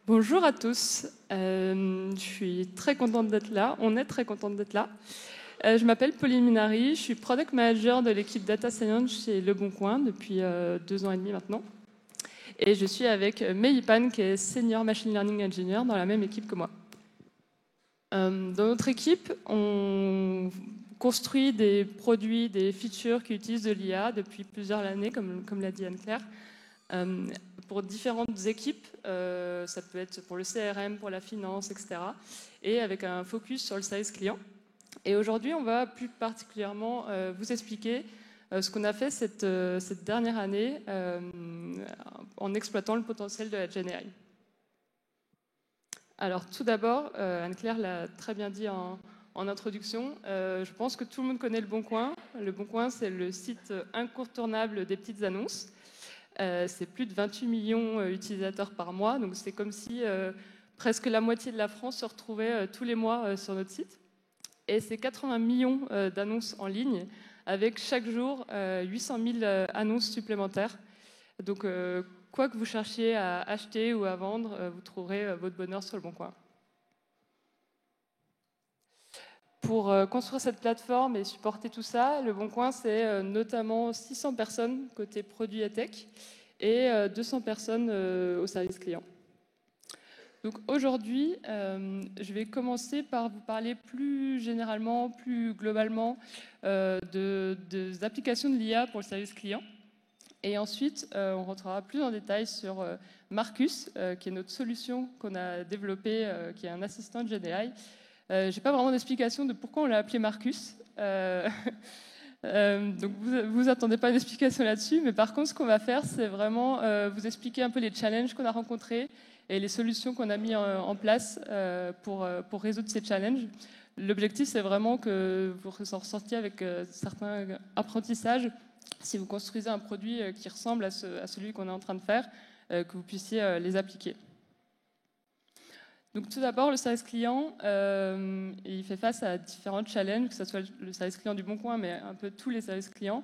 Bonjour à tous, je suis très contente d'être là, on est très contente d'être là. Je m'appelle Pauline Minari, je suis Product Manager de l'équipe Data Science chez Le Bon Coin depuis 2 ans et demi maintenant. Et je suis avec Mei Pan qui est Senior Machine Learning Engineer dans la même équipe que moi. Dans notre équipe, on construit des produits, des features qui utilisent de l'IA depuis plusieurs années, comme l'a dit Anne-Claire. Pour différentes équipes, ça peut être pour le CRM, pour la finance, etc. Et avec un focus sur le service client. Et aujourd'hui, on va plus particulièrement vous expliquer ce qu'on a fait cette dernière année en exploitant le potentiel de la GenAI. Alors tout d'abord, Anne-Claire l'a très bien dit en introduction, je pense que tout le monde connaît Le Bon Coin. Le Bon Coin, c'est le site incontournable des petites annonces. C'est plus de 28 millions d'utilisateurs par mois, donc c'est comme si presque la moitié de la France se retrouvait tous les mois sur notre site. Et c'est 80 millions d'annonces en ligne, avec chaque jour 800 000 annonces supplémentaires. Donc quoi que vous cherchiez à acheter ou à vendre, vous trouverez votre bonheur sur Le Bon Coin. Pour construire cette plateforme et supporter tout ça, Le Bon Coin, c'est notamment 600 personnes côté produits et tech et 200 personnes au service client. Donc aujourd'hui, je vais commencer par vous parler plus généralement, plus globalement des applications de l'IA pour le service client. Et ensuite, on rentrera plus en détail sur Marcus, qui est notre solution qu'on a développée, qui est un assistant de GenAI. Je n'ai pas vraiment d'explication de pourquoi on l'a appelé Marcus. Donc vous attendez pas d'explication là-dessus, mais par contre, ce qu'on va faire, c'est vraiment vous expliquer un peu les challenges qu'on a rencontrés et les solutions qu'on a mis en place pour résoudre ces challenges. L'objectif, c'est vraiment que vous ressortiez avec certains apprentissages si vous construisez un produit qui ressemble à celui qu'on est en train de faire, que vous puissiez les appliquer. Donc tout d'abord, le service client, il fait face à différents challenges, que ce soit le service client du Bon Coin, mais un peu tous les services clients.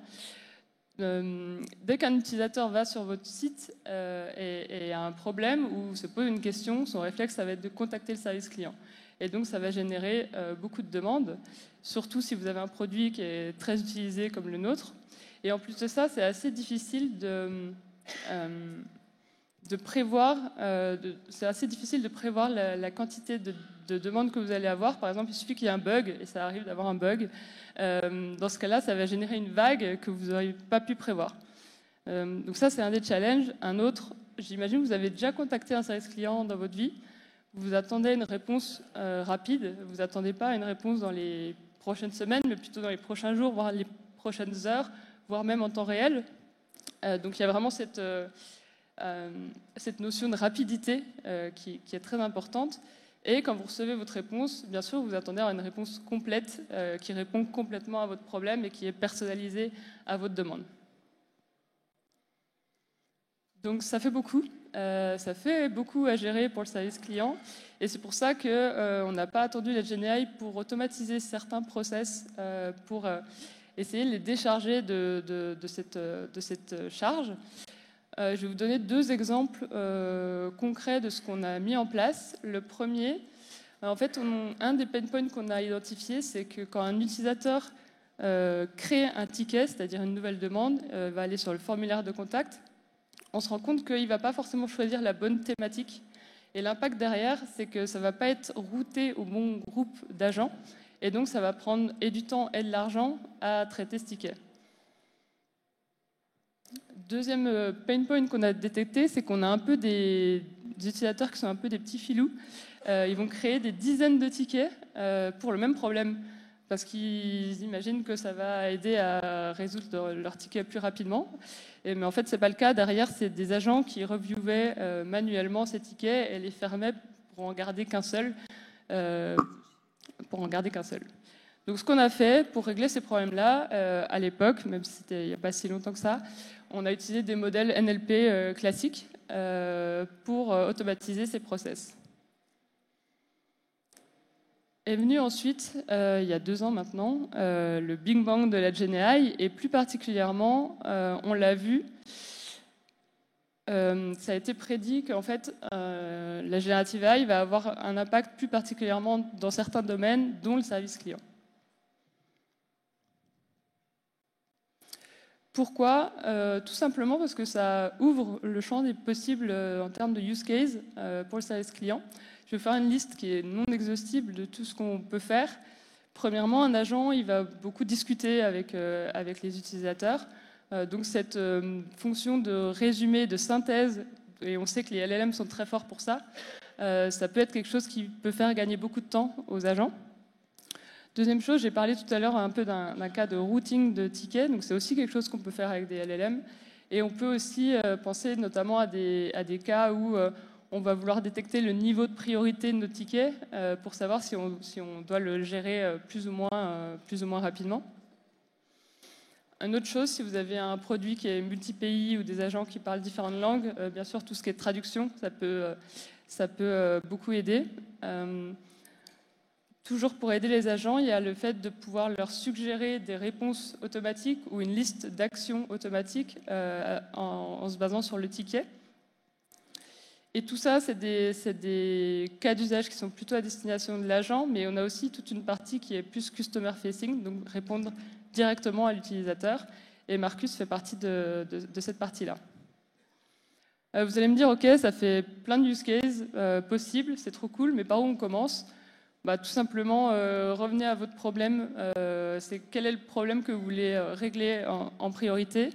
Dès qu'un utilisateur va sur votre site et a un problème ou se pose une question, son réflexe, ça va être de contacter le service client. Et donc, ça va générer beaucoup de demandes, surtout si vous avez un produit qui est très utilisé comme le nôtre. Et en plus de ça, c'est assez difficile de prévoir, c'est assez difficile de prévoir la quantité de demandes que vous allez avoir. Par exemple, il suffit qu'il y ait un bug, et ça arrive d'avoir un bug. Dans ce cas-là, ça va générer une vague que vous n'auriez pas pu prévoir. Donc ça, c'est un des challenges. Un autre, j'imagine que vous avez déjà contacté un service client dans votre vie. Vous attendez une réponse rapide. Vous n'attendez pas une réponse dans les prochaines semaines, mais plutôt dans les prochains jours, voire les prochaines heures, voire même en temps réel. Donc il y a vraiment cette notion de rapidité qui est très importante. Et quand vous recevez votre réponse, bien sûr, vous attendez à une réponse complète qui répond complètement à votre problème et qui est personnalisée à votre demande. Donc ça fait beaucoup. Ça fait beaucoup à gérer pour le service client. Et c'est pour ça qu'on n'a pas attendu la GenAI pour automatiser certains process, pour essayer de les décharger de cette charge. Je vais vous donner 2 exemples concrets de ce qu'on a mis en place. Le premier, en fait, un des pain points qu'on a identifié, c'est que quand un utilisateur crée un ticket, c'est-à-dire une nouvelle demande, va aller sur le formulaire de contact, on se rend compte qu'il ne va pas forcément choisir la bonne thématique. Et l'impact derrière, c'est que ça ne va pas être routé au bon groupe d'agents. Et donc, ça va prendre et du temps et de l'argent à traiter ce ticket. Deuxième pain point qu'on a détecté, c'est qu'on a un peu des utilisateurs qui sont un peu des petits filous. Ils vont créer des dizaines de tickets pour le même problème, parce qu'ils imaginent que ça va aider à résoudre leur ticket plus rapidement. Mais en fait, ce n'est pas le cas. Derrière, c'est des agents qui reviewaient manuellement ces tickets et les fermaient pour en garder qu'un seul. Donc ce qu'on a fait pour régler ces problèmes-là, à l'époque, même si c'était il n'y a pas si longtemps que ça, on a utilisé des modèles NLP classiques pour automatiser ces process. Est venu ensuite, il y a 2 ans maintenant, le Big Bang de la GenAI, et plus particulièrement, on l'a vu ça a été prédit qu'en fait, la générative AI va avoir un impact plus particulièrement dans certains domaines, dont le service client. Pourquoi? Tout simplement parce que ça ouvre le champ des possibles en termes de use case pour le service client. Je vais faire une liste qui est non exhaustive de tout ce qu'on peut faire. Premièrement, un agent, il va beaucoup discuter avec les utilisateurs. Donc cette fonction de résumé, de synthèse, et on sait que les LLM sont très forts pour ça, ça peut être quelque chose qui peut faire gagner beaucoup de temps aux agents. Deuxième chose, j'ai parlé tout à l'heure un peu d'un cas de routing de tickets, donc c'est aussi quelque chose qu'on peut faire avec des LLM. Et on peut aussi penser notamment à des cas où on va vouloir détecter le niveau de priorité de nos tickets pour savoir si on doit le gérer plus ou moins rapidement. Une autre chose, si vous avez un produit qui est multi-pays ou des agents qui parlent différentes langues, bien sûr, tout ce qui est traduction, ça peut beaucoup aider. Toujours pour aider les agents, il y a le fait de pouvoir leur suggérer des réponses automatiques ou une liste d'actions automatiques en se basant sur le ticket. Et tout ça, c'est des cas d'usage qui sont plutôt à destination de l'agent, mais on a aussi toute une partie qui est plus customer facing, donc répondre directement à l'utilisateur. Et Marcus fait partie de cette partie-là. Vous allez me dire, OK, ça fait plein de use cases possibles, c'est trop cool, mais par où on commence? Tout simplement, revenez à votre problème. C'est quel est le problème que vous voulez régler en priorité?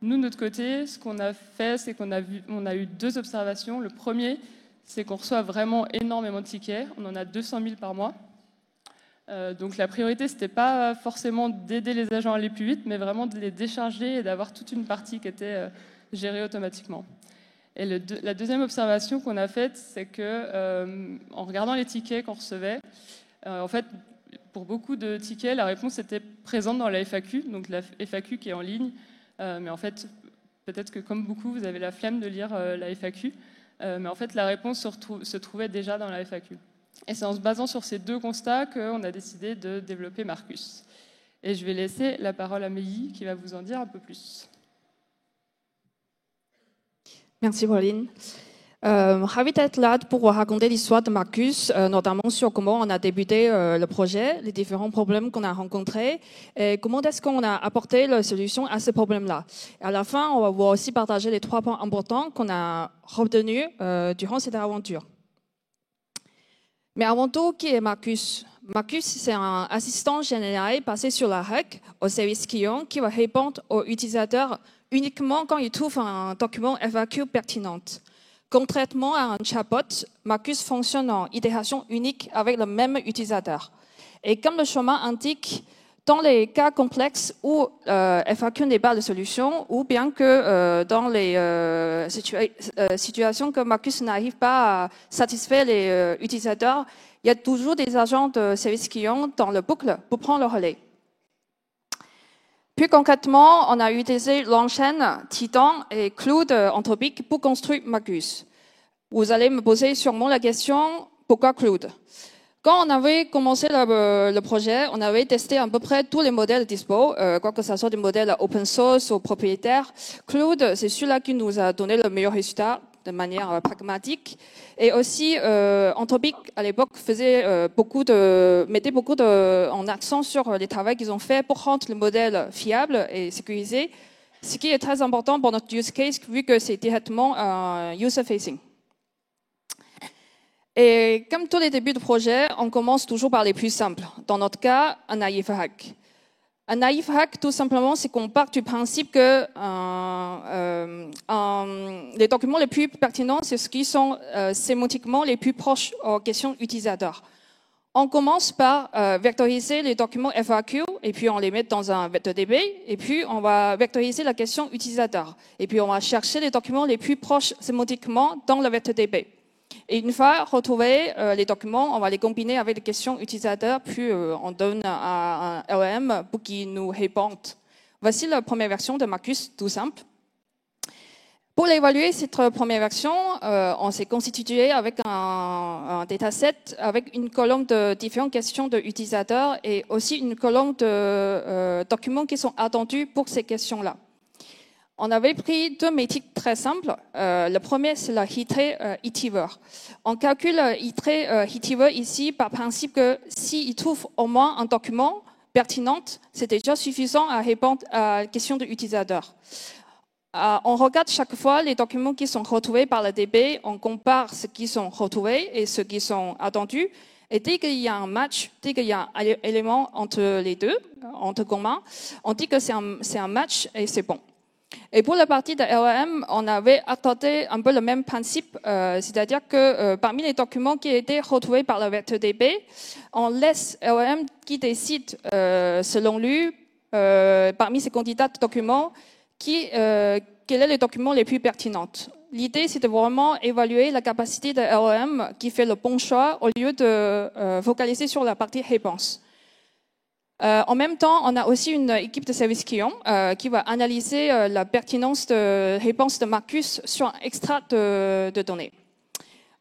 Nous, de notre côté, ce qu'on a fait, c'est qu'on a eu 2 observations. Le premier, c'est qu'on reçoit vraiment énormément de tickets. On en a 200 000 par mois. Donc la priorité, ce n'était pas forcément d'aider les agents à aller plus vite, mais vraiment de les décharger et d'avoir toute une partie qui était gérée automatiquement. Et la deuxième observation qu'on a faite, c'est que en regardant les tickets qu'on recevait, en fait, pour beaucoup de tickets, la réponse était présente dans la FAQ, donc la FAQ qui est en ligne. Mais en fait, peut-être que comme beaucoup, vous avez la flemme de lire la FAQ. Mais en fait, la réponse se trouvait déjà dans la FAQ. Et c'est en se basant sur ces 2 constats qu'on a décidé de développer Marcus. Et je vais laisser la parole à Meili qui va vous en dire un peu plus. Merci Pauline. Ravi d'être là pour vous raconter l'histoire de Marcus, notamment sur comment on a débuté le projet, les différents problèmes qu'on a rencontrés et comment est-ce qu'on a apporté la solution à ces problèmes-là. À la fin, on va vous aussi partager les 3 points importants qu'on a retenus durant cette aventure. Mais avant tout, qui est Marcus? Marcus, c'est un assistant général basé sur la REC au service client qui va répondre aux utilisateurs uniquement quand il trouve un document FAQ pertinent. Contrairement à un chatbot, Marcus fonctionne en itération unique avec le même utilisateur. Et comme le chemin indique, dans les cas complexes où FAQ n'est pas la solution, ou bien que dans les situations que Marcus n'arrive pas à satisfaire les utilisateurs, il y a toujours des agents de service client dans le boucle pour prendre le relais. Plus concrètement, on a utilisé Longchain, Titan et Cloud Anthropic pour construire Marcus. Vous allez me poser sûrement la question, pourquoi Cloud? Quand on avait commencé le projet, on avait testé à peu près tous les modèles dispo, quoi que ce soit des modèles open source ou propriétaires. Cloud, c'est celui-là qui nous a donné le meilleur résultat de manière pragmatique. Et aussi, Anthropic, à l'époque, mettait beaucoup en accent sur les travaux qu'ils ont fait pour rendre le modèle fiable et sécurisé, ce qui est très important pour notre use case, vu que c'est directement user-facing. Et comme tous les débuts de projet, on commence toujours par les plus simples. Dans notre cas, un naive hack. Un naive hack, tout simplement, c'est qu'on part du principe que les documents les plus pertinents, c'est ceux qui sont sémantiquement les plus proches aux questions utilisateurs. On commence par vectoriser les documents FAQ et puis on les met dans un vecteur DB et puis on va vectoriser la question utilisateur. Et puis on va chercher les documents les plus proches sémantiquement dans le vecteur DB. Et une fois retrouvés les documents, on va les combiner avec les questions utilisateurs, puis on donne à un LM pour qu'il nous réponde. Voici la première version de Marcus, tout simple. Pour évaluer cette première version, on s'est constitué avec un dataset avec une colonne de différentes questions de utilisateurs et aussi une colonne de documents qui sont attendus pour ces questions-là. On avait pris deux métriques très simples. Le premier, c'est le hit rate itiver. On calcule le hit rate itiver ici par principe que s'il trouve au moins un document pertinent, c'est déjà suffisant à répondre à la question de l'utilisateur. On regarde chaque fois les documents qui sont retrouvés par le DB, on compare ce qui sont retrouvés et ce qui sont attendus. Et dès qu'il y a un match, dès qu'il y a un élément entre les deux, entre communs, on dit que c'est un match et c'est bon. Et pour la partie de LLM, on avait accordé un peu le même principe, c'est-à-dire que parmi les documents qui étaient retrouvés par le vecteur DB, on laisse LLM qui décide, selon lui, parmi ces candidats de documents, quel est le document le plus pertinent. L'idée, c'est de vraiment évaluer la capacité de LLM qui fait le bon choix au lieu de focaliser sur la partie réponse. En même temps, on a aussi une équipe de service client qui va analyser la pertinence de réponse de Marcus sur un extrait de données.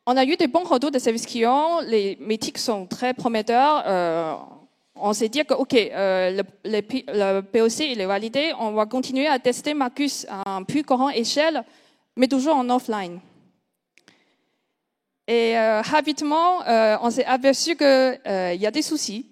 On a eu des bons retours de service client, les métriques sont très prometteurs. On s'est dit que le POC il est validé, on va continuer à tester Marcus à un plus grande échelle, mais toujours en offline. Et rapidement, on s'est aperçu qu'il y a des soucis.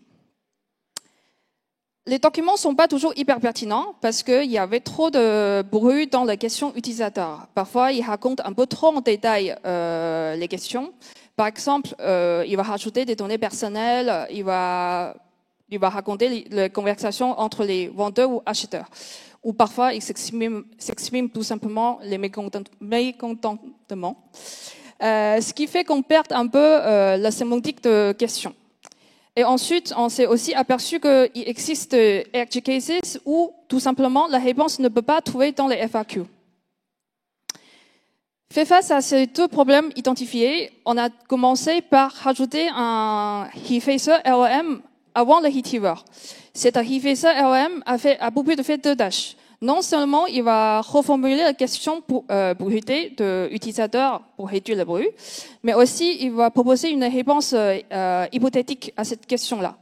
Les documents ne sont pas toujours hyper pertinents parce qu'il y avait trop de bruit dans les questions utilisateurs. Parfois, ils racontent un peu trop en détail les questions. Par exemple, il va rajouter des données personnelles, il va raconter les conversations entre les vendeurs ou acheteurs. Ou parfois, il s'exprime tout simplement les mécontentements. Ce qui fait qu'on perd un peu la sémantique de questions. Et ensuite, on s'est aussi aperçu qu'il existe edge cases où tout simplement la réponse ne peut pas trouver dans les FAQ. Fait face à ces deux problèmes identifiés, on a commencé par rajouter un Heat-Facer LLM avant le Heat-Hiver. Cet Heat-Facer LLM a pour but de faire deux tâches. Non seulement il va reformuler la question pour bruité de l'utilisateur pour réduire le bruit, mais aussi il va proposer une réponse hypothétique à cette question-là.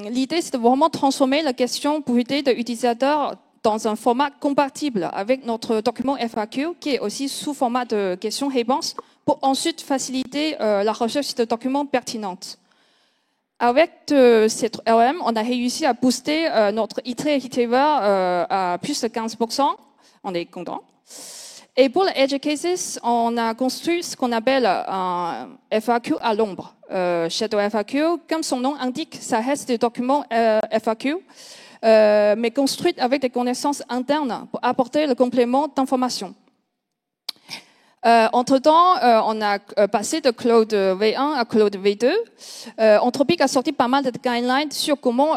L'idée, c'est de vraiment transformer la question bruitée de l'utilisateur dans un format compatible avec notre document FAQ, qui est aussi sous format de question-réponse, pour ensuite faciliter la recherche de documents pertinents. Avec cette LLM, on a réussi à booster notre iterate à plus de 15%. On est content. Et pour les edge cases, on a construit ce qu'on appelle un FAQ à l'ombre. Shadow FAQ, comme son nom indique, ça reste des documents FAQ, mais construits avec des connaissances internes pour apporter le complément d'information. Entre-temps, on a passé de Claude V1 à Claude V2. Anthropic a sorti pas mal de guidelines sur comment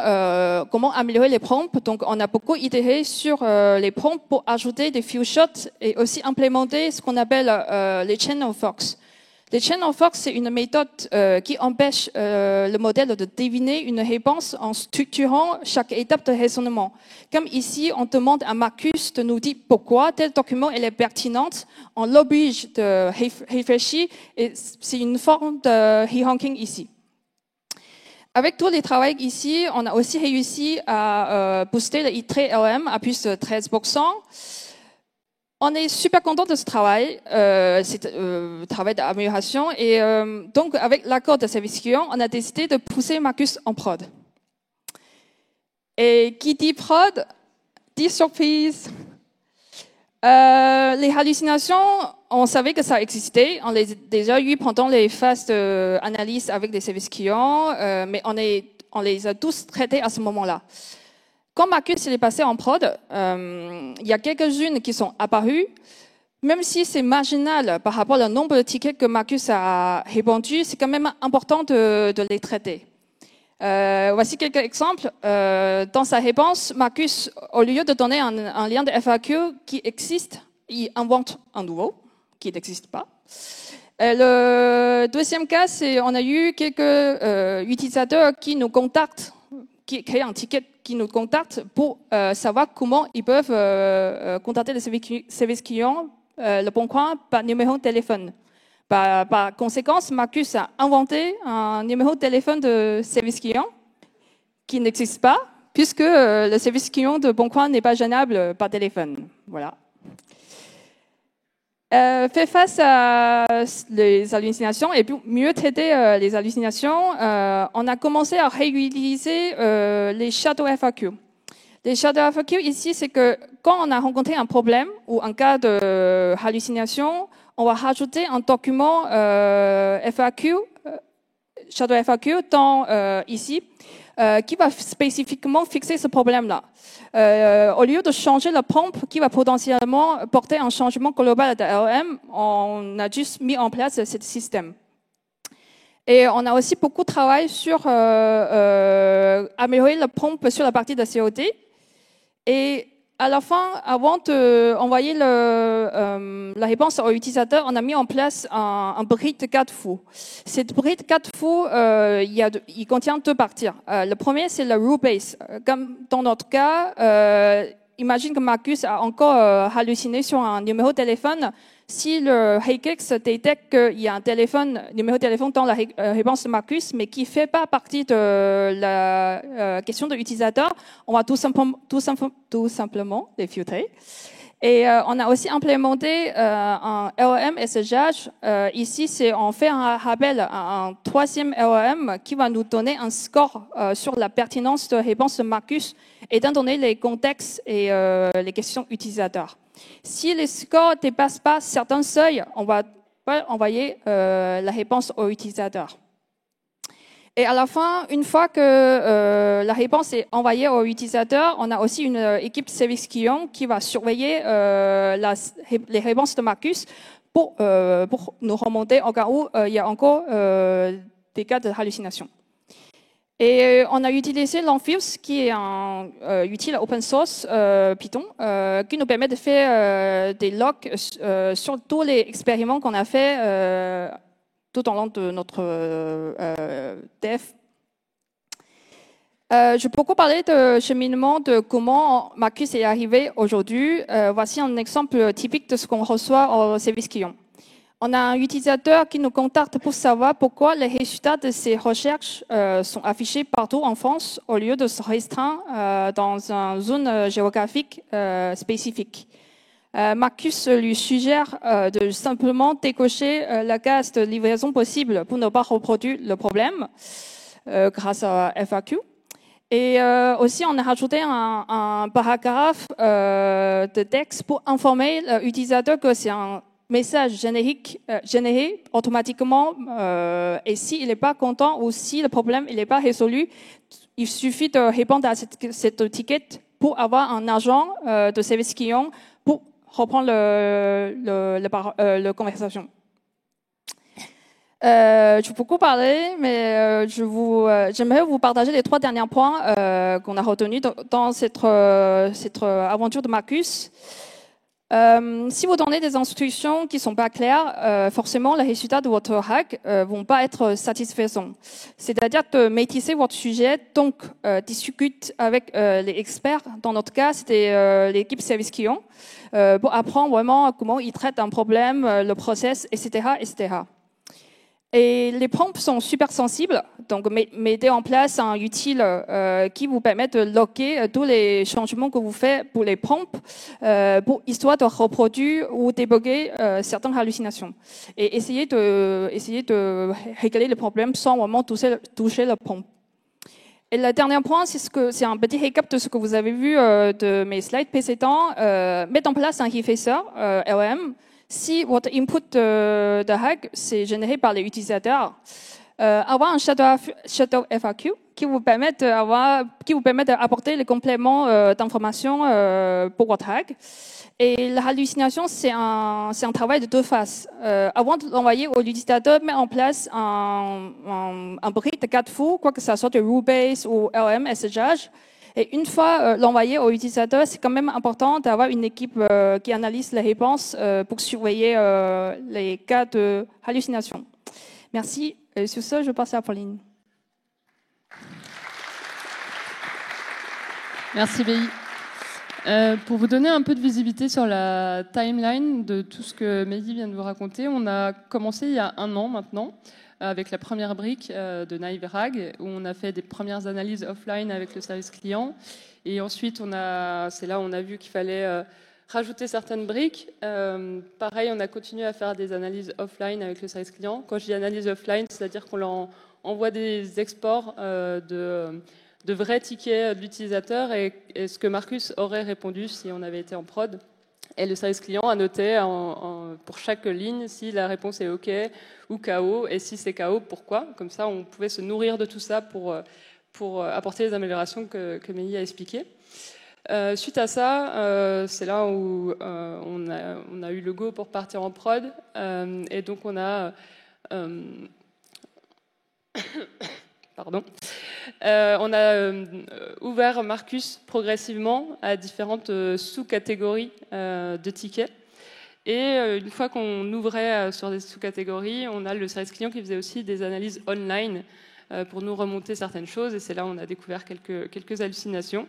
améliorer les prompts. Donc, on a beaucoup itéré sur les prompts pour ajouter des few shots et aussi implémenter ce qu'on appelle les channel forks. Les channel forks, c'est une méthode qui empêche le modèle de deviner une réponse en structurant chaque étape de raisonnement. Comme ici, on demande à Marcus de nous dire pourquoi tel document est pertinent, on l'oblige de réfléchir et c'est une forme de re-ranking ici. Avec tous les travaux ici, on a aussi réussi à booster le iterate LLM à plus de 13%. On est super content de ce travail, c'est travail d'amélioration. Et donc, avec l'accord de service client, on a décidé de pousser Marcus en prod. Et qui dit prod, dit surprise. Les hallucinations, on savait que ça existait. On les a déjà eu pendant les phases d'analyse avec des services clients, mais on les a tous traités à ce moment-là. Quand Marcus est passé en prod, il y a quelques-unes qui sont apparues. Même si c'est marginal par rapport au nombre de tickets que Marcus a répondu, c'est quand même important de les traiter. Voici quelques exemples. Dans sa réponse, Marcus, au lieu de donner un lien de FAQ qui existe, il invente un nouveau qui n'existe pas. Le deuxième cas, c'est on a eu quelques utilisateurs qui nous contactent, qui créent un ticket qui nous contactent pour savoir comment ils peuvent contacter le service client, le Bon Coin, par numéro de téléphone. Par conséquence, Marcus a inventé un numéro de téléphone de service client qui n'existe pas, puisque le service client de Boncoin n'est pas joignable par téléphone. Voilà. Fait face à les hallucinations et pour mieux traiter les hallucinations, on a commencé à réutiliser les Shadow FAQ. Les Shadow FAQ ici, c'est que quand on a rencontré un problème ou un cas de hallucination, on va rajouter un document FAQ, Shadow FAQ, ici, qui va spécifiquement fixer ce problème-là. Au lieu de changer le prompt qui va potentiellement porter un changement global de LLM, on a juste mis en place ce système. Et on a aussi beaucoup travaillé sur améliorer le prompt sur la partie de COD. Et à la fin, avant d'envoyer la réponse au utilisateur, on a mis en place un brick Carrefour. Cette brick Carrefour, il contient deux parties. Le premier, c'est le rule base. Comme dans notre cas, imagine que Marcus a encore halluciné sur un numéro de téléphone. Si le Regex détecte qu'il y a un numéro de téléphone dans la réponse de Marcus, mais qui ne fait pas partie de la question de l'utilisateur, on va tout simplement les filtrer. Et on a aussi implémenté un LLM SSH. Ici, on fait un rappel à un troisième LLM qui va nous donner un score sur la pertinence de réponse de Marcus, étant donné les contextes et les questions utilisateurs. Si les scores ne dépassent pas certains seuils, on va pas envoyer la réponse au utilisateur. Et à la fin, une fois que la réponse est envoyée au utilisateur, on a aussi une équipe de service client qui va surveiller les réponses de Marcus pour nous remonter au cas où il y a encore des cas de hallucination. Et on a utilisé l'Amphios, qui est un utile open source Python, qui nous permet de faire des logs sur tous les expériments qu'on a fait tout au long de notre dev. Je peux beaucoup parler de cheminement, de comment Marcus est arrivé aujourd'hui. Voici un exemple typique de ce qu'on reçoit au service client. On a un utilisateur qui nous contacte pour savoir pourquoi les résultats de ses recherches sont affichés partout en France au lieu de se restreindre dans une zone géographique spécifique. Marcus lui suggère de simplement décocher la case de livraison possible pour ne pas reproduire le problème grâce à FAQ. Et aussi, on a rajouté un paragraphe de texte pour informer l'utilisateur que c'est un message généré automatiquement et s'il n'est pas content ou si le problème n'est pas résolu, il suffit de répondre à cette étiquette pour avoir un agent de service client pour reprendre la conversation. Je vais beaucoup parler, mais j'aimerais vous partager les 3 derniers points qu'on a retenus dans cette aventure de Marcus. Si vous donnez des instructions qui ne sont pas claires, forcément, les résultats de votre hack vont pas être satisfaisants. C'est-à-dire de maîtriser votre sujet, donc discute avec les experts. Dans notre cas, c'était l'équipe service client pour apprendre vraiment comment ils traitent un problème, le process, etc., etc. Et les prompts sont super sensibles, donc mettez en place un utile qui vous permet de loguer tous les changements que vous faites pour les prompts, histoire de reproduire ou débugger certaines hallucinations. Et essayez de régler le problème sans vraiment toucher le prompt. Et le dernier point, c'est un petit récap de ce que vous avez vu de mes slides précédents. Mettre en place un refacer LM. Si votre input de hack c'est généré par les utilisateurs, avoir un Shadow FAQ qui vous permet d'apporter les compléments d'informations pour votre hack. Et la hallucination, c'est un travail de 2 phases. Avant de l'envoyer au utilisateur, mettre en place un brick de Carrefour, quoi que ce soit de rule-based ou LM SSH. Et une fois l'envoyé au utilisateur, c'est quand même important d'avoir une équipe qui analyse les réponses pour surveiller les cas de hallucination. Merci. Et sur ce, je passe à Pauline. Merci, Bi. Pour vous donner un peu de visibilité sur la timeline de tout ce que Mehdi vient de vous raconter, on a commencé il y a 1 an maintenant avec la première brique de Naïve Rag, où on a fait des premières analyses offline avec le service client. Et ensuite, c'est là où on a vu qu'il fallait rajouter certaines briques. Pareil, on a continué à faire des analyses offline avec le service client. Quand je dis analyse offline, c'est-à-dire qu'on leur envoie des exports de vrais tickets de l'utilisateur et ce que Marcus aurait répondu si on avait été en prod. Et le service client a noté pour chaque ligne si la réponse est OK ou KO, et si c'est KO, pourquoi. Comme ça, on pouvait se nourrir de tout ça pour apporter les améliorations que Meili a expliquées. Suite à ça, c'est là où on a eu le go pour partir en prod. Et donc, on a... Pardon. On a ouvert Marcus progressivement à différentes sous-catégories de tickets. Et une fois qu'on ouvrait sur des sous-catégories, on a le service client qui faisait aussi des analyses online pour nous remonter certaines choses. Et c'est là où on a découvert quelques hallucinations.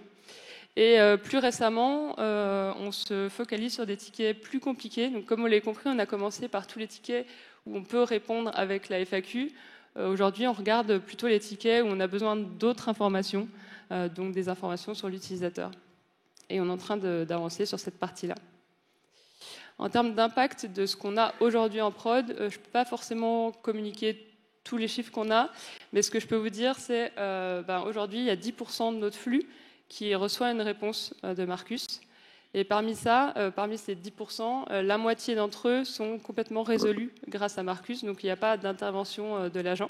Et plus récemment, on se focalise sur des tickets plus compliqués. Donc, comme vous l'avez compris, on a commencé par tous les tickets où on peut répondre avec la FAQ. Aujourd'hui, on regarde plutôt les tickets où on a besoin d'autres informations, donc des informations sur l'utilisateur. Et on est en train d'avancer sur cette partie-là. En termes d'impact de ce qu'on a aujourd'hui en prod, je ne peux pas forcément communiquer tous les chiffres qu'on a, mais ce que je peux vous dire, c'est aujourd'hui, il y a 10% de notre flux qui reçoit une réponse de Marcus. Et parmi ces 10%, la moitié d'entre eux sont complètement résolus grâce à Marcus, donc il n'y a pas d'intervention de l'agent.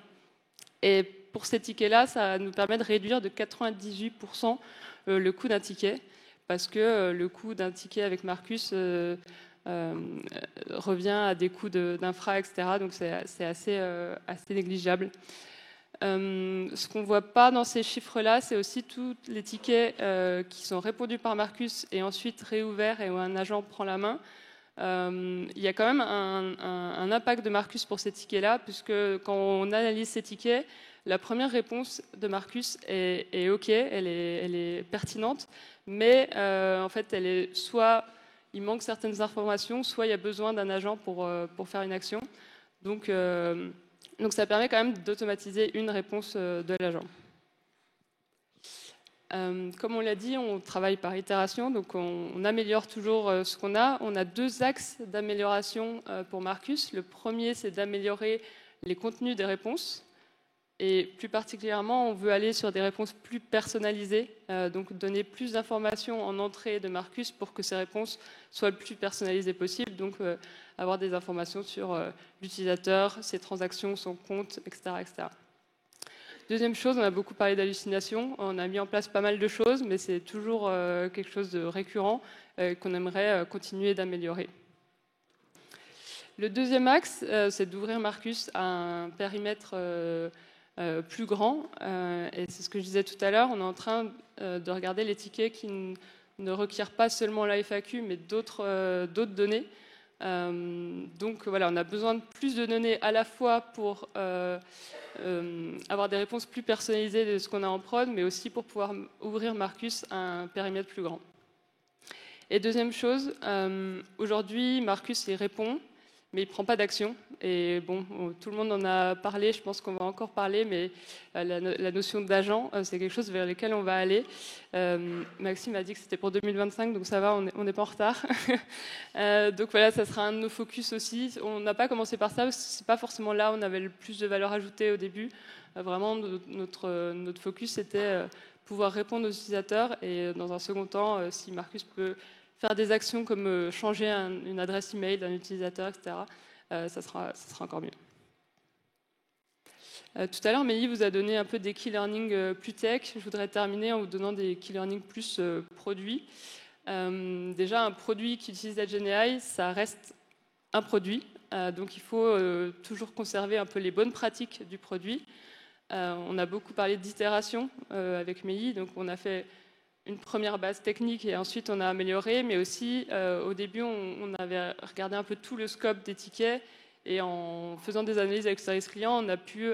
Et pour ces tickets-là, ça nous permet de réduire de 98% le coût d'un ticket, parce que le coût d'un ticket avec Marcus revient à des coûts d'infra, etc. Donc c'est assez négligeable. Ce qu'on ne voit pas dans ces chiffres-là, c'est aussi tous les tickets qui sont répondus par Marcus et ensuite réouverts et où un agent prend la main. Il y a quand même un impact de Marcus pour ces tickets-là, puisque quand on analyse ces tickets, la première réponse de Marcus est OK, elle est pertinente, mais en fait, elle est soit il manque certaines informations, soit il y a besoin d'un agent pour faire une action. Donc ça permet quand même d'automatiser une réponse de l'agent. Comme on l'a dit, on travaille par itération, donc on améliore toujours ce qu'on a. On a 2 axes d'amélioration pour Marcus. Le premier, c'est d'améliorer les contenus des réponses. Et plus particulièrement, on veut aller sur des réponses plus personnalisées, donc donner plus d'informations en entrée de Marcus pour que ces réponses soient le plus personnalisées possible, donc avoir des informations sur l'utilisateur, ses transactions, son compte, etc., etc. Deuxième chose, on a beaucoup parlé d'hallucinations. On a mis en place pas mal de choses, mais c'est toujours quelque chose de récurrent qu'on aimerait continuer d'améliorer. Le deuxième axe, c'est d'ouvrir Marcus à un périmètre plus grand. Et c'est ce que je disais tout à l'heure, on est en train de regarder les tickets qui ne requièrent pas seulement la FAQ, mais d'autres données. Donc voilà, on a besoin de plus de données à la fois pour avoir des réponses plus personnalisées de ce qu'on a en prod, mais aussi pour pouvoir ouvrir Marcus à un périmètre plus grand. Et deuxième chose, aujourd'hui, Marcus il répond, mais il ne prend pas d'action. Et bon, tout le monde en a parlé, je pense qu'on va encore parler, mais la notion d'agent, c'est quelque chose vers lequel on va aller. Maxime a dit que c'était pour 2025, donc ça va, on n'est pas en retard. Donc voilà, ça sera un de nos focus aussi. On n'a pas commencé par ça, parce que ce n'est pas forcément là où on avait le plus de valeur ajoutée au début. Vraiment, notre focus, c'était pouvoir répondre aux utilisateurs. Et dans un second temps, si Marcus peut faire des actions comme changer une adresse email d'un utilisateur, etc., ça sera encore mieux. Tout à l'heure, Meili vous a donné un peu des key learning plus tech. Je voudrais terminer en vous donnant des key learning plus produits. Déjà, un produit qui utilise la GenAI, ça reste un produit. Donc il faut toujours conserver un peu les bonnes pratiques du produit. On a beaucoup parlé d'itération avec Meili, donc on a fait une première base technique et ensuite on a amélioré, mais aussi au début on avait regardé un peu tout le scope des tickets et en faisant des analyses avec le service client, on a pu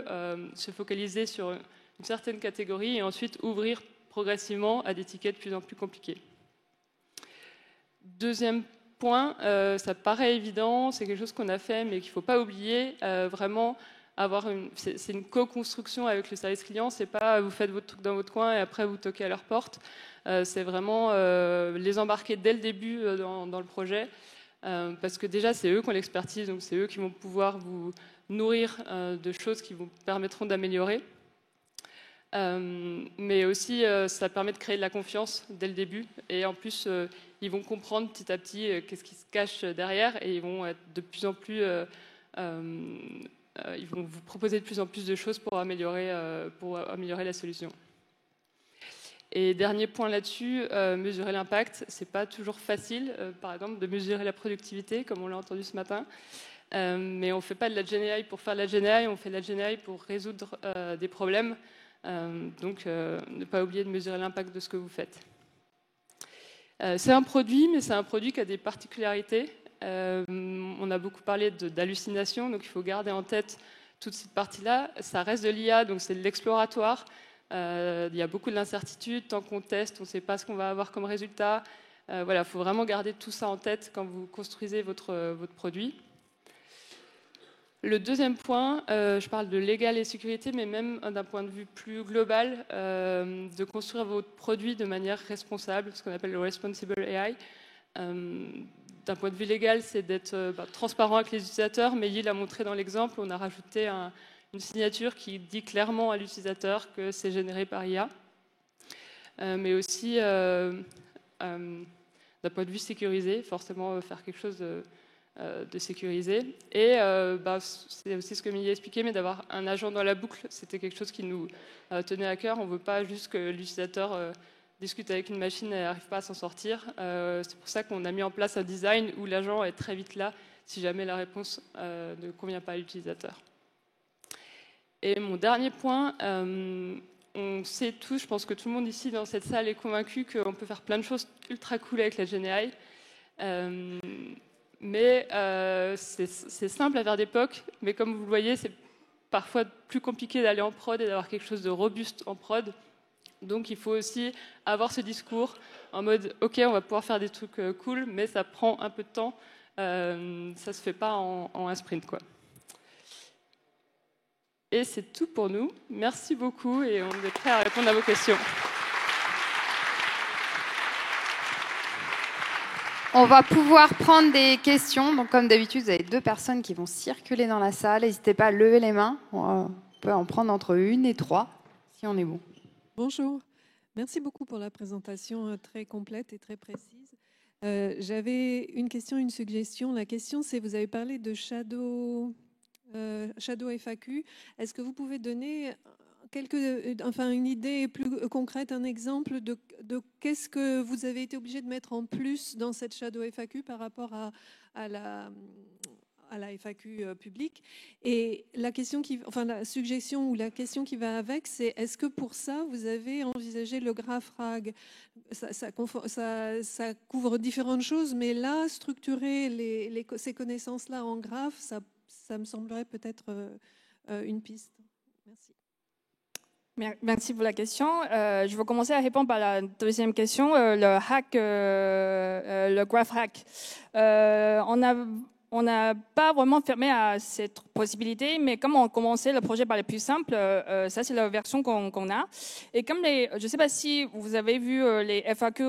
se focaliser sur une certaine catégorie et ensuite ouvrir progressivement à des tickets de plus en plus compliqués. Deuxième point, ça paraît évident, c'est quelque chose qu'on a fait, mais qu'il ne faut pas oublier. Vraiment, c'est une co-construction avec le service client. C'est pas vous faites votre truc dans votre coin et après vous toquez à leur porte. C'est vraiment les embarquer dès le début dans le projet, parce que déjà c'est eux qui ont l'expertise, donc c'est eux qui vont pouvoir vous nourrir de choses qui vous permettront d'améliorer. Mais aussi ça permet de créer de la confiance dès le début, et en plus ils vont comprendre petit à petit qu'est-ce qui se cache derrière, et ils vont être de plus en plus ils vont vous proposer de plus en plus de choses pour améliorer la solution. Et dernier point là-dessus, mesurer l'impact, c'est pas toujours facile, par exemple de mesurer la productivité comme on l'a entendu ce matin, mais on fait pas de la GenAI pour faire de la GenAI, on fait de la GenAI pour résoudre des problèmes. Donc, ne pas oublier de mesurer l'impact de ce que vous faites. C'est un produit, mais c'est un produit qui a des particularités. On a beaucoup parlé d'hallucination, donc il faut garder en tête toute cette partie-là. Ça reste de l'IA, donc c'est de l'exploratoire. Il y a beaucoup d'incertitudes. Tant qu'on teste, on ne sait pas ce qu'on va avoir comme résultat. Voilà, il faut vraiment garder tout ça en tête quand vous construisez votre produit. Le deuxième point, je parle de légal et sécurité, mais même d'un point de vue plus global, de construire votre produit de manière responsable, ce qu'on appelle le responsible AI. D'un point de vue légal, c'est d'être transparent avec les utilisateurs, mais il a montré dans l'exemple, on a rajouté une signature qui dit clairement à l'utilisateur que c'est généré par IA. Mais aussi, d'un point de vue sécurisé, forcément faire quelque chose de sécurisé. Et c'est aussi ce que Milly a expliqué, mais d'avoir un agent dans la boucle, c'était quelque chose qui nous tenait à cœur. On ne veut pas juste que l'utilisateur discute avec une machine et n'arrive pas à s'en sortir. C'est pour ça qu'on a mis en place un design où l'agent est très vite là si jamais la réponse ne convient pas à l'utilisateur. Et mon dernier point, on sait tous, je pense que tout le monde ici dans cette salle est convaincu qu'on peut faire plein de choses ultra cool avec la GenAI. Mais c'est simple à faire d'époque, mais comme vous le voyez, c'est parfois plus compliqué d'aller en prod et d'avoir quelque chose de robuste en prod. Donc il faut aussi avoir ce discours en mode « Ok, on va pouvoir faire des trucs cool, mais ça prend un peu de temps, ça ne se fait pas en un sprint, quoi. » Et c'est tout pour nous. Merci beaucoup et on est prêt à répondre à vos questions. On va pouvoir prendre des questions. Donc, comme d'habitude, vous avez 2 personnes qui vont circuler dans la salle. N'hésitez pas à lever les mains. On peut en prendre entre 1 et 3, si on est bon. Bonjour. Merci beaucoup pour la présentation très complète et très précise. J'avais une question, une suggestion. La question, c'est, vous avez parlé de Shadow FAQ. Est-ce que vous pouvez donner une idée plus concrète, un exemple de qu'est-ce que vous avez été obligé de mettre en plus dans cette Shadow FAQ par rapport à la FAQ publique. Et la suggestion ou la question qui va avec, c'est est-ce que pour ça, vous avez envisagé le GraphRag? Ça couvre différentes choses, mais là, structurer ces connaissances-là en graphe, ça me semblerait peut-être une piste. Merci. Merci pour la question. Je vais commencer à répondre par la deuxième question, le GraphRag. On n'a pas vraiment fermé à cette possibilité, mais comme on commençait le projet par le plus simple, ça c'est la version qu'on a. Et comme je ne sais pas si vous avez vu les FAQ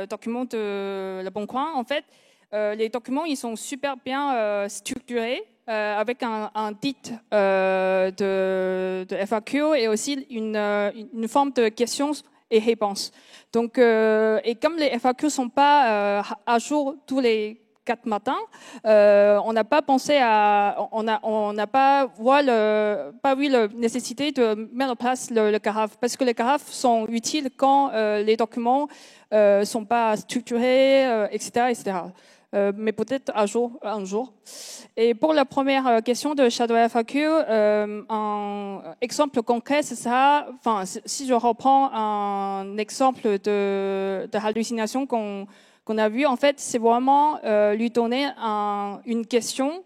documents de Le Bon Coin, en fait, les documents ils sont super bien structurés. Avec un titre de FAQ et aussi une forme de questions et réponses. Donc, et comme les FAQ sont pas à jour tous les 4 matins, on n'a pas pensé on n'a pas vu la nécessité de mettre en place le CARAF, parce que les CARAF sont utiles quand les documents sont pas structurés, etc., etc. Mais peut-être un jour. Et pour la première question de Shadow FAQ, un exemple concret, c'est ça. Enfin, si je reprends un exemple de hallucination qu'on a vu, en fait, c'est vraiment lui donner une question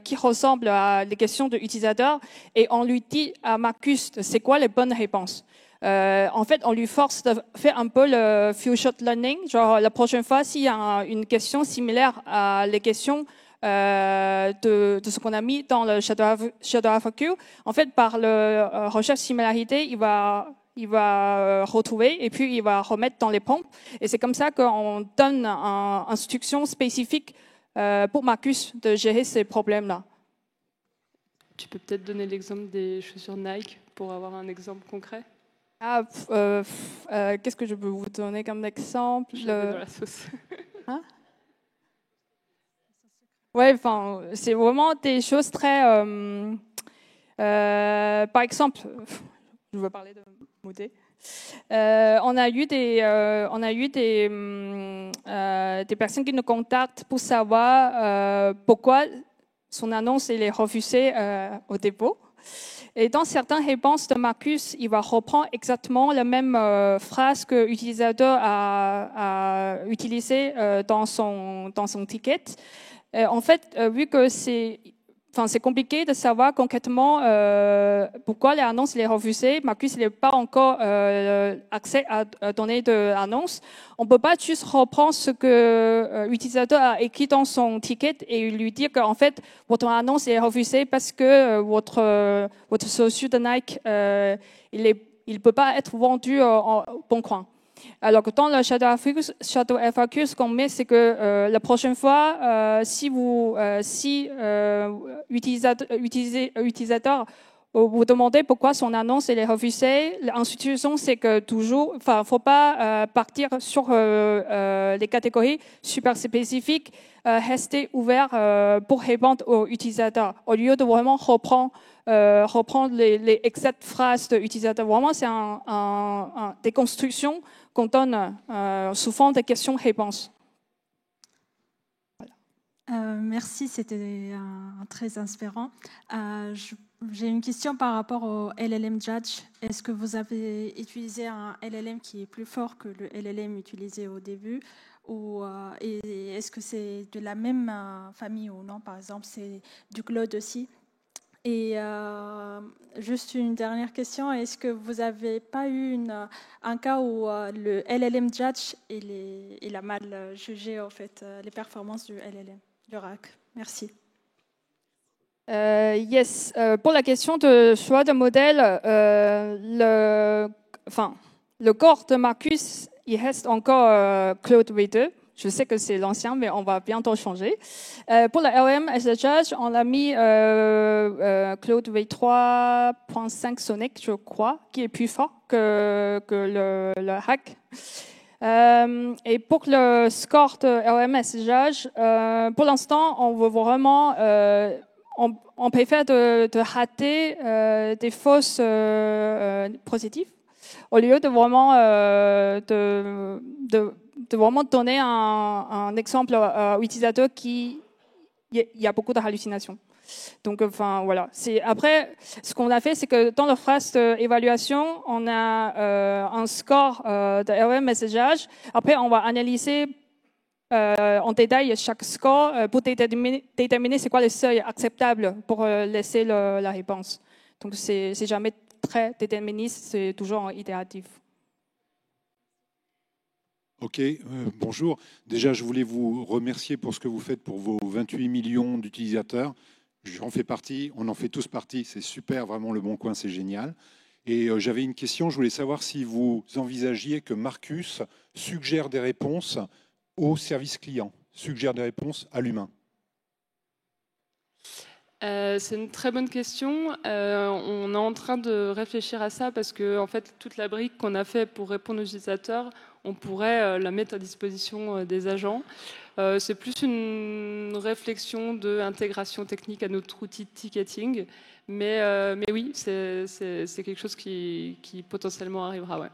qui ressemble à les questions de l'utilisateur et on lui dit à Marcus, c'est quoi les bonnes réponses. En fait, on lui force de faire un peu le few shot learning. Genre, la prochaine fois, s'il y a une question similaire à les questions de ce qu'on a mis dans le Shadow FAQ, en fait, par le recherche similarité, il va retrouver et puis il va remettre dans les pompes. Et c'est comme ça qu'on donne une instruction spécifique pour Marcus de gérer ces problèmes-là. Tu peux peut-être donner l'exemple des chaussures Nike pour avoir un exemple concret? Qu'est-ce que je peux vous donner comme exemple? Je vais dans la sauce. Hein? Ouais, enfin, c'est vraiment des choses très. Par exemple, je veux parler de Modé. On a eu des personnes qui nous contactent pour savoir pourquoi son annonce elle est refusée au dépôt. Et dans certaines réponses de Marcus, il va reprendre exactement la même phrase que l'utilisateur a utilisée dans son ticket. En fait, vu que c'est compliqué de savoir concrètement pourquoi l'annonce est refusée. Marcus n'a pas encore accès à donner de l'annonce. On ne peut pas juste reprendre ce que l'utilisateur a écrit dans son ticket et lui dire qu'en fait, votre annonce est refusée parce que votre chaussure de Nike, il ne peut pas être vendu au bon coin. Alors que dans le Shadow FAQ, ce qu'on met, c'est que la prochaine fois, si utilisateur vous demandez pourquoi son annonce elle est refusée, l'institution c'est que toujours, faut pas partir sur les catégories super spécifiques, rester ouvert pour répondre aux utilisateurs au lieu de vraiment reprendre les exactes phrases de l'utilisateur. Vraiment, c'est des constructions qu'on donne souvent des questions-réponses. Voilà. Merci, c'était très inspirant. J'ai une question par rapport au LLM Judge. Est-ce que vous avez utilisé un LLM qui est plus fort que le LLM utilisé au début et est-ce que c'est de la même famille ou non? Par exemple, c'est du Claude aussi. Et juste une dernière question, est-ce que vous n'avez pas eu un cas où le LLM Judge il a mal jugé en fait, les performances du LLM, du RAC? Merci. Yes. Pour la question de choix de modèle, le corps de Marcus, il reste encore Claude V2. Je sais que c'est l'ancien, mais on va bientôt changer. Pour la LLM Judge, on a mis Claude V3.5 Sonic, je crois, qui est plus fort que le hack. Et pour le score de LMS Judge, pour l'instant, on veut vraiment, on préfère de rater des fausses positives au lieu de vraiment de vraiment donner un exemple à l'utilisateur qui il y a beaucoup de hallucinations. Donc, voilà. Après, ce qu'on a fait, c'est que dans la phrase d'évaluation, on a un score de LLM messagage. Après, on va analyser en détail chaque score pour déterminer c'est quoi le seuil acceptable pour laisser la réponse. Donc, c'est jamais très déterministe, c'est toujours itératif. Ok, bonjour. Déjà, je voulais vous remercier pour ce que vous faites pour vos 28 millions d'utilisateurs. J'en fais partie, on en fait tous partie, c'est super, vraiment Le Bon Coin, c'est génial. Et j'avais une question, je voulais savoir si vous envisagiez que Marcus suggère des réponses au service client, suggère des réponses à l'humain. C'est une très bonne question. On est en train de réfléchir à ça parce que en fait, toute la brique qu'on a fait pour répondre aux utilisateurs, on pourrait la mettre à disposition des agents. C'est plus une réflexion d'intégration technique à notre outil de ticketing. Mais oui, c'est quelque chose qui potentiellement arrivera. Ouais.